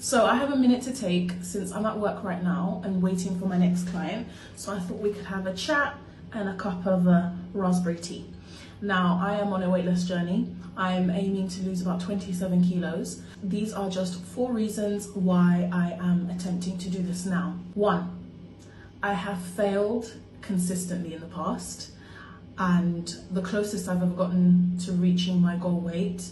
So I have a minute to take since I'm at work right now and waiting for my next client. So I thought we could have a chat and a cup of raspberry tea. Now, I am on a weight loss journey. I'm aiming to lose about 27 kilos. These are just 4 reasons why I am attempting to do this now. 1, I have failed consistently in the past, and the closest I've ever gotten to reaching my goal weight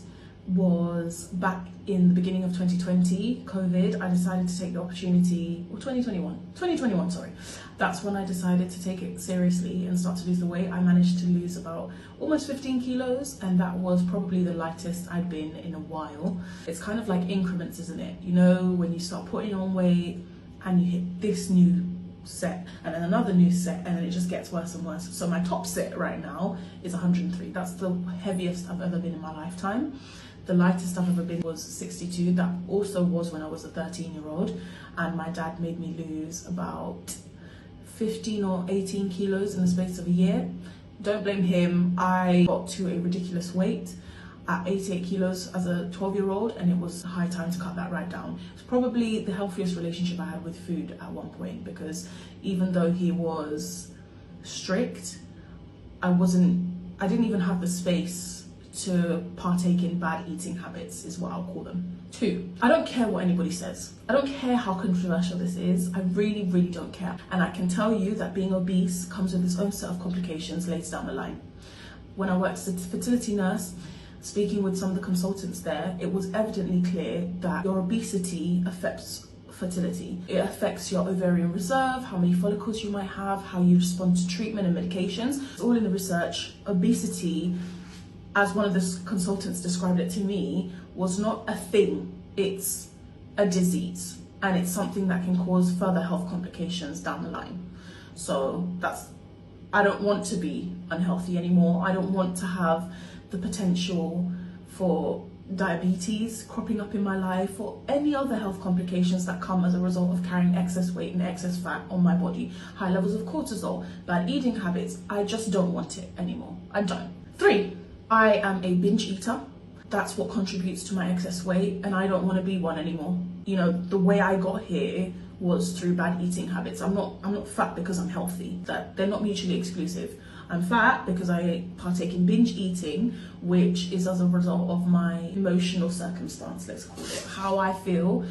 was back in the beginning of 2020, COVID. I decided to take the opportunity, or 2021, sorry. That's when I decided to take it seriously and start to lose the weight. I managed to lose about almost 15 kilos, and that was probably the lightest I'd been in a while. It's kind of like increments, isn't it? You know, when you start putting on weight and you hit this new set and then another new set, and then it just gets worse and worse. So my top set right now is 103. That's the heaviest I've ever been in my lifetime. The lightest I've ever been was 62. That also was when I was a 13-year-old, and my dad made me lose about 15 or 18 kilos in the space of a year. Don't blame him. I got to a ridiculous weight at 88 kilos as a 12-year-old, and it was high time to cut that right down. It's probably the healthiest relationship I had with food at one point, because even though he was strict, I didn't even have the space to partake in bad eating habits, is what I'll call them. 2, I don't care what anybody says. I don't care how controversial this is. I really, really don't care. And I can tell you that being obese comes with its own set of complications later down the line. When I worked as a fertility nurse, speaking with some of the consultants there, it was evidently clear that your obesity affects fertility. It affects your ovarian reserve, how many follicles you might have, how you respond to treatment and medications. It's all in the research. Obesity, as one of the consultants described it to me, was not a thing, it's a disease, and it's something that can cause further health complications down the line. So I don't want to be unhealthy anymore. I don't want to have the potential for diabetes cropping up in my life, or any other health complications that come as a result of carrying excess weight and excess fat on my body, high levels of cortisol, bad eating habits. I just don't want it anymore. I don't. 3, I am a binge eater. That's what contributes to my excess weight, and I don't want to be one anymore. You know, the way I got here was through bad eating habits. I'm not fat because I'm healthy. That they're not mutually exclusive. I'm fat because I partake in binge eating, which is as a result of my emotional circumstance, let's call it. How I feel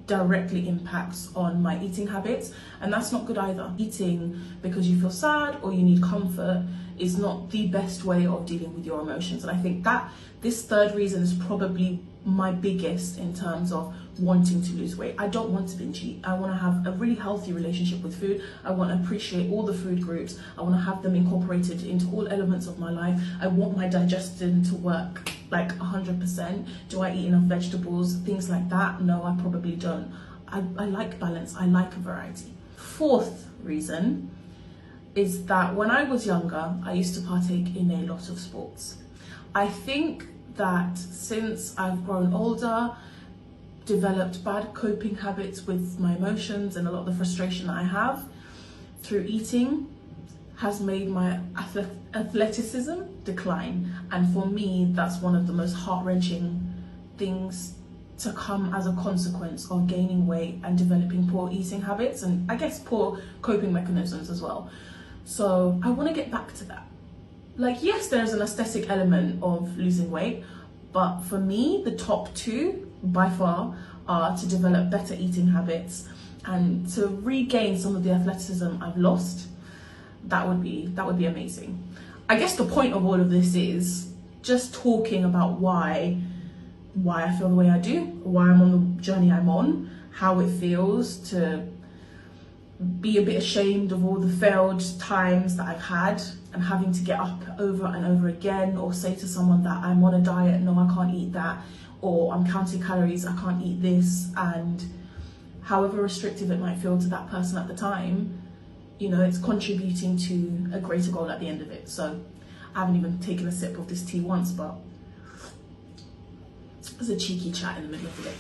directly impacts on my eating habits, and that's not good either. Eating because you feel sad or you need comfort is not the best way of dealing with your emotions. And I think that this 3rd reason is probably my biggest in terms of wanting to lose weight. I don't want to binge eat. I want to have a really healthy relationship with food. I want to appreciate all the food groups. I want to have them incorporated into all elements of my life. I want my digestion to work like 100%. Do I eat enough vegetables? Things like that? No, I probably don't. I like balance. I like a variety. 4th reason is that when I was younger, I used to partake in a lot of sports. I think that since I've grown older, developed bad coping habits with my emotions and a lot of the frustration that I have through eating, has made my athleticism decline. And for me, that's one of the most heart-wrenching things to come as a consequence of gaining weight and developing poor eating habits, and I guess poor coping mechanisms as well. So I want to get back to that. Like, yes, there's an aesthetic element of losing weight, but for me, the top 2 by far are to develop better eating habits and to regain some of the athleticism I've lost. That would be amazing. I guess the point of all of this is just talking about why I feel the way I do, why I'm on the journey I'm on, how it feels to be a bit ashamed of all the failed times that I've had and having to get up over and over again, or say to someone that I'm on a diet, no, I can't eat that, or I'm counting calories, I can't eat this, and however restrictive it might feel to that person at the time, you know, it's contributing to a greater goal at the end of it. So I haven't even taken a sip of this tea once, but it's a cheeky chat in the middle of the day.